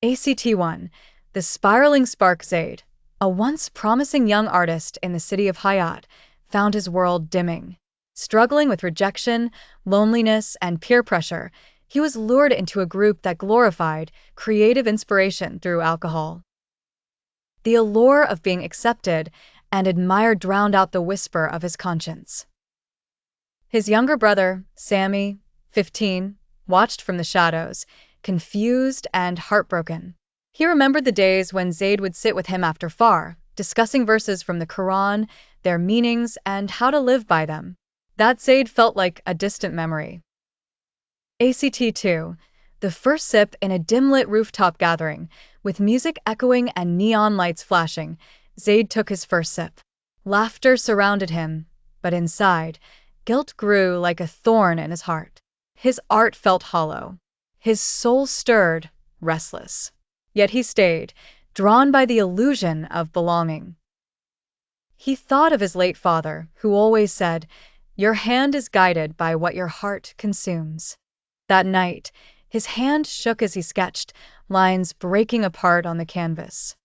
ACT1, the spiraling spark Zayd, a once promising young artist in the city of Hayat, found his world dimming. Struggling with rejection, loneliness, and peer pressure, he was lured into a group that glorified creative inspiration through alcohol. The allure of being accepted and admired drowned out the whisper of his conscience. His younger brother, Sami, 15, watched from the shadows, confused and heartbroken. He remembered the days when Zayd would sit with him after far, discussing verses from the Quran, their meanings, and how to live by them. That Zayd felt like a distant memory. ACT2, the first sip in a dim-lit rooftop gathering, with music echoing and neon lights flashing, Zayd took his first sip. Laughter surrounded him, but inside, guilt grew like a thorn in his heart. His art felt hollow. His soul stirred, restless. Yet he stayed, drawn by the illusion of belonging. He thought of his late father, who always said, "Your hand is guided by what your heart consumes." That night, his hand shook as he sketched, lines breaking apart on the canvas.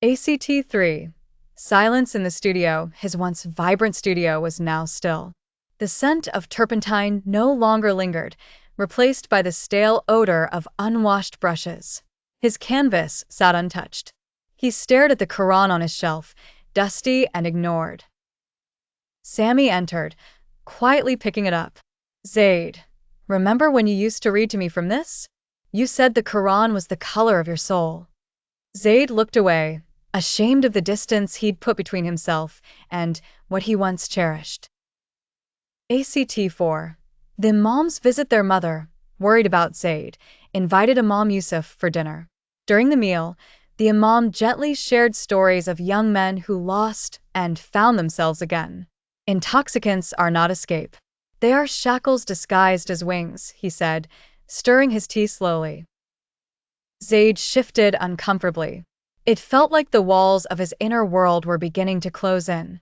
ACT3. Silence in the studio. His once vibrant studio was now still. The scent of turpentine no longer lingered, replaced by the stale odor of unwashed brushes. His canvas sat untouched. He stared at the Quran on his shelf, dusty and ignored. Sami entered, quietly picking it up. "Zayd, remember when you used to read to me from this? You said the Quran was the color of your soul." Zayd looked away, ashamed of the distance he'd put between himself and what he once cherished. ACT4. The imams visit their mother, worried about Zayd, invited Imam Yusuf for dinner. During the meal, the imam gently shared stories of young men who lost and found themselves again. "Intoxicants are not escape. They are shackles disguised as wings," he said, stirring his tea slowly. Zayd shifted uncomfortably. It felt like the walls of his inner world were beginning to close in.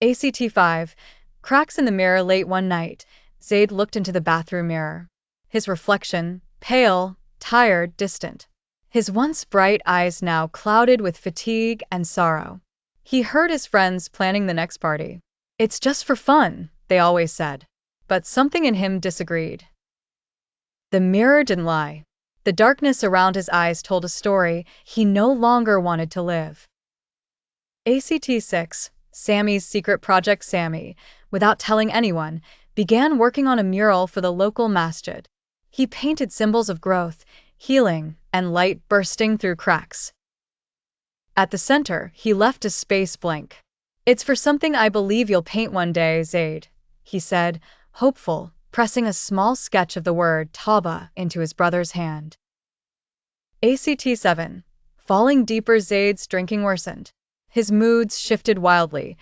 ACT5. Cracks in the mirror. Late one night, Zayd looked into the bathroom mirror. His reflection, pale, tired, distant. His once bright eyes now clouded with fatigue and sorrow. He heard his friends planning the next party. "It's just for fun," they always said. But something in him disagreed. The mirror didn't lie. The darkness around his eyes told a story he no longer wanted to live. ACT6. Sami's secret project. Sami, without telling anyone, began working on a mural for the local masjid. He painted symbols of growth, healing, and light bursting through cracks. At the center, he left a space blank. "It's for something I believe you'll paint one day, Zayd," he said, hopeful, pressing a small sketch of the word Tauba into his brother's hand. ACT7. Falling deeper. Zayd's drinking worsened. His moods shifted wildly,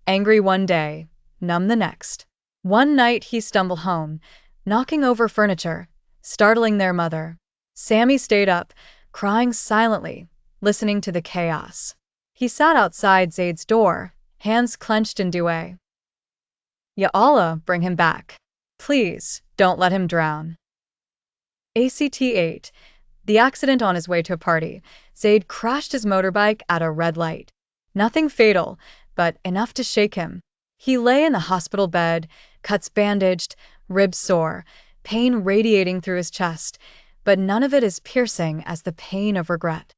angry one day, numb the next. One night he stumbled home, knocking over furniture, startling their mother. Sami stayed up, crying silently, listening to the chaos. He sat outside Zayd's door, hands clenched in dua. "Ya Allah, bring him back. Please, don't let him drown." ACT8. The accident. On his way to a party, Zayd crashed his motorbike at a red light. Nothing fatal, but enough to shake him. He lay in the hospital bed, cuts bandaged, ribs sore, pain radiating through his chest, but none of it as piercing as the pain of regret.